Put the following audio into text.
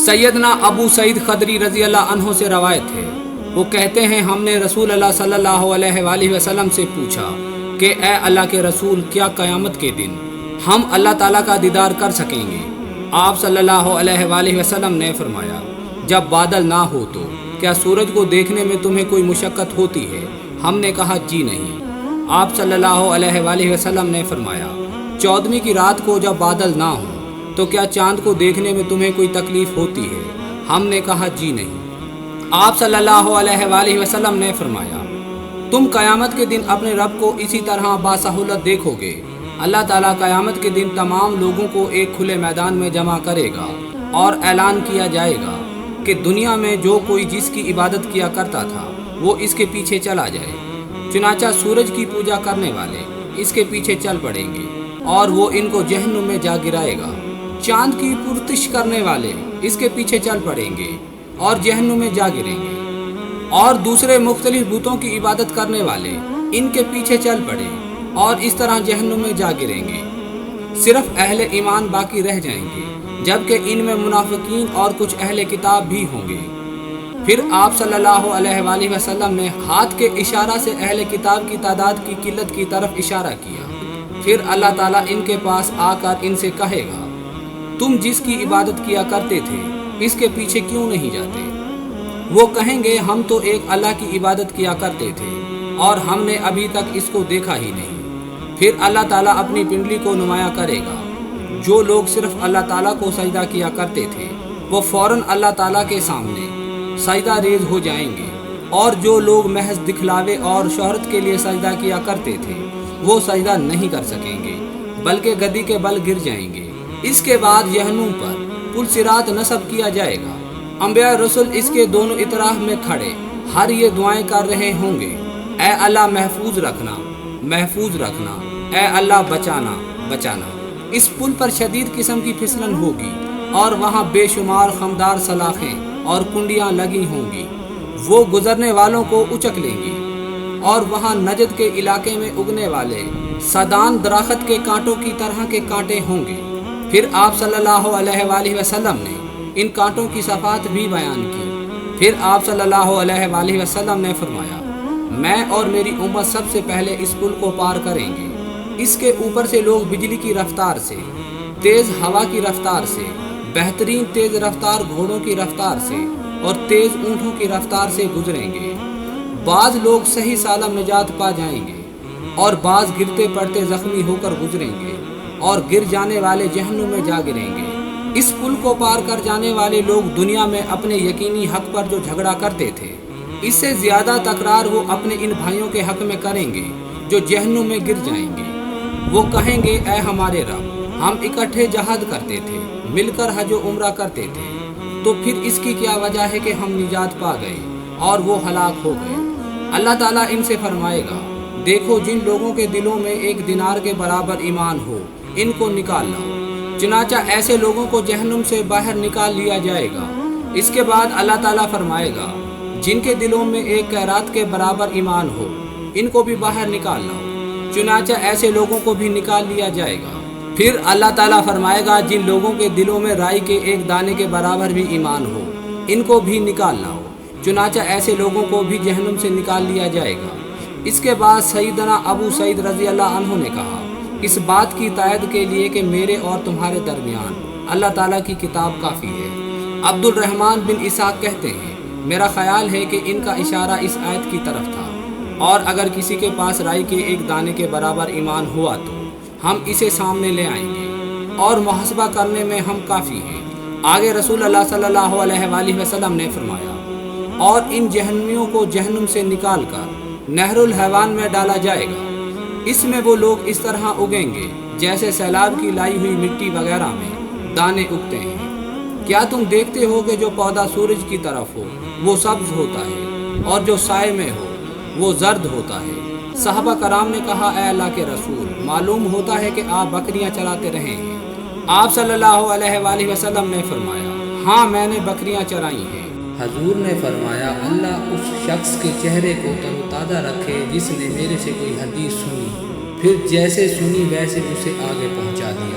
سیدنا ابو سعید خدری رضی اللہ عنہ سے روایت ہے، وہ کہتے ہیں ہم نے رسول اللہ صلی اللہ علیہ وآلہ وسلم سے پوچھا کہ اے اللہ کے رسول، کیا قیامت کے دن ہم اللہ تعالیٰ کا دیدار کر سکیں گے؟ آپ صلی اللہ علیہ وآلہ وسلم نے فرمایا، جب بادل نہ ہو تو کیا سورج کو دیکھنے میں تمہیں کوئی مشقت ہوتی ہے؟ ہم نے کہا جی نہیں۔ آپ صلی اللہ علیہ وآلہ وسلم نے فرمایا، 14ویں کی رات کو جب بادل نہ ہوں تو کیا چاند کو دیکھنے میں تمہیں کوئی تکلیف ہوتی ہے؟ ہم نے کہا جی نہیں۔ آپ صلی اللہ علیہ وآلہ وسلم نے فرمایا، تم قیامت کے دن اپنے رب کو اسی طرح باسہولت دیکھو گے۔ اللہ تعالیٰ قیامت کے دن تمام لوگوں کو ایک کھلے میدان میں جمع کرے گا اور اعلان کیا جائے گا کہ دنیا میں جو کوئی جس کی عبادت کیا کرتا تھا وہ اس کے پیچھے چلا جائے۔ چنانچہ سورج کی پوجا کرنے والے اس کے پیچھے چل پڑیں گے اور وہ ان کو جہنم میں جا گرائے گا۔ چاند کی پرستش کرنے والے اس کے پیچھے چل پڑیں گے اور جہنم میں جا گریں گے، اور دوسرے مختلف بتوں کی عبادت کرنے والے ان کے پیچھے چل پڑے اور اس طرح جہنم میں جا گریں گے۔ صرف اہل ایمان باقی رہ جائیں گے، جبکہ ان میں منافقین اور کچھ اہل کتاب بھی ہوں گے۔ پھر آپ صلی اللہ علیہ وآلہ وسلم نے ہاتھ کے اشارہ سے اہل کتاب کی تعداد کی قلت کی طرف اشارہ کیا۔ پھر اللہ تعالیٰ ان کے پاس آ کر ان سے کہے گا، تم جس کی عبادت کیا کرتے تھے اس کے پیچھے کیوں نہیں جاتے؟ وہ کہیں گے، ہم تو ایک اللہ کی عبادت کیا کرتے تھے اور ہم نے ابھی تک اس کو دیکھا ہی نہیں۔ پھر اللہ تعالیٰ اپنی پنڈلی کو نمایاں کرے گا۔ جو لوگ صرف اللہ تعالیٰ کو سجدہ کیا کرتے تھے وہ فوراً اللہ تعالیٰ کے سامنے سجدہ ریز ہو جائیں گے، اور جو لوگ محض دکھلاوے اور شہرت کے لیے سجدہ کیا کرتے تھے وہ سجدہ نہیں کر سکیں گے، بلکہ گدی کے بل گر جائیں گے۔ اس کے بعد جہنم پر پل صراط نصب کیا جائے گا۔ انبیاء رسل اس کے دونوں اطراف میں کھڑے ہر یہ دعائیں کر رہے ہوں گے، اے اللہ محفوظ رکھنا، محفوظ رکھنا، اے اللہ بچانا، بچانا۔ اس پل پر شدید قسم کی پھسلن ہوگی اور وہاں بے شمار خمدار سلاخیں اور کنڈیاں لگی ہوں گی، وہ گزرنے والوں کو اچک لیں گی، اور وہاں نجد کے علاقے میں اگنے والے سدان درخت کے کانٹوں کی طرح کے کانٹے ہوں گے۔ پھر آپ صلی اللہ علیہ وآلہ وسلم نے ان کانٹوں کی صفات بھی بیان کی۔ پھر آپ صلی اللہ علیہ وآلہ وسلم نے فرمایا، میں اور میری امت سب سے پہلے اس پل کو پار کریں گے۔ اس کے اوپر سے لوگ بجلی کی رفتار سے، تیز ہوا کی رفتار سے، بہترین تیز رفتار گھوڑوں کی رفتار سے اور تیز اونٹوں کی رفتار سے گزریں گے۔ بعض لوگ صحیح سالم نجات پا جائیں گے اور بعض گرتے پڑتے زخمی ہو کر گزریں گے، اور گر جانے والے جہنم میں جا گریں گے۔ اس پل کو پار کر جانے والے لوگ دنیا میں اپنے یقینی حق پر جو جھگڑا کرتے تھے اس سے زیادہ تکرار وہ اپنے ان بھائیوں کے حق میں کریں گے جو جہنم میں گر جائیں گے۔ وہ کہیں گے، اے ہمارے رب، ہم اکٹھے جہاد کرتے تھے، مل کر حج و عمرہ کرتے تھے، تو پھر اس کی کیا وجہ ہے کہ ہم نجات پا گئے اور وہ ہلاک ہو گئے؟ اللہ تعالیٰ ان سے فرمائے گا، دیکھو جن لوگوں کے دلوں میں ایک دینار کے برابر ایمان ہو ان کو نکال لاؤ۔ چنانچہ ایسے لوگوں کو جہنم سے باہر نکال لیا جائے گا۔ اس کے بعد اللہ تعالیٰ فرمائے گا، جن کے دلوں میں ایک قیرات کے برابر ایمان ہو ان کو بھی باہر نکال لاؤ۔ چنانچہ ایسے لوگوں کو بھی نکال لیا جائے گا۔ پھر اللہ تعالیٰ فرمائے گا، جن لوگوں کے دلوں میں رائی کے ایک دانے کے برابر بھی ایمان ہو ان کو بھی نکال لاؤ۔ چنانچہ ایسے لوگوں کو بھی جہنم سے نکال لیا جائے گا۔ اس کے بعد سیدنا ابو سعید رضی اللہ عنہ نے کہا، اس بات کی تائید کے لیے کہ میرے اور تمہارے درمیان اللہ تعالیٰ کی کتاب کافی ہے۔ عبد الرحمن بن اسحاق کہتے ہیں، میرا خیال ہے کہ ان کا اشارہ اس آیت کی طرف تھا، اور اگر کسی کے پاس رائی کے ایک دانے کے برابر ایمان ہوا تو ہم اسے سامنے لے آئیں گے اور محاسبہ کرنے میں ہم کافی ہیں۔ آگے رسول اللہ صلی اللہ علیہ وآلہ وسلم نے فرمایا، اور ان جہنمیوں کو جہنم سے نکال کر نہر الحیوان میں ڈالا جائے گا۔ اس میں وہ لوگ اس طرح اگیں گے جیسے سیلاب کی لائی ہوئی مٹی وغیرہ میں دانے اگتے ہیں۔ کیا تم دیکھتے ہو کہ جو پودا سورج کی طرف ہو وہ سبز ہوتا ہے، اور جو سائے میں ہو وہ زرد ہوتا ہے؟ صحابہ کرام نے کہا، اے اللہ کے رسول، معلوم ہوتا ہے کہ آپ بکریاں چراتے رہے ہیں۔ آپ صلی اللہ علیہ وآلہ وسلم نے فرمایا، ہاں میں نے بکریاں چرائی ہیں۔ حضور نے فرمایا، اللہ اس شخص کے چہرے کو تر و تازہ رکھے جس نے میرے سے کوئی حدیث سنی، پھر جیسے سنی ویسے اسے آگے پہنچا دیا۔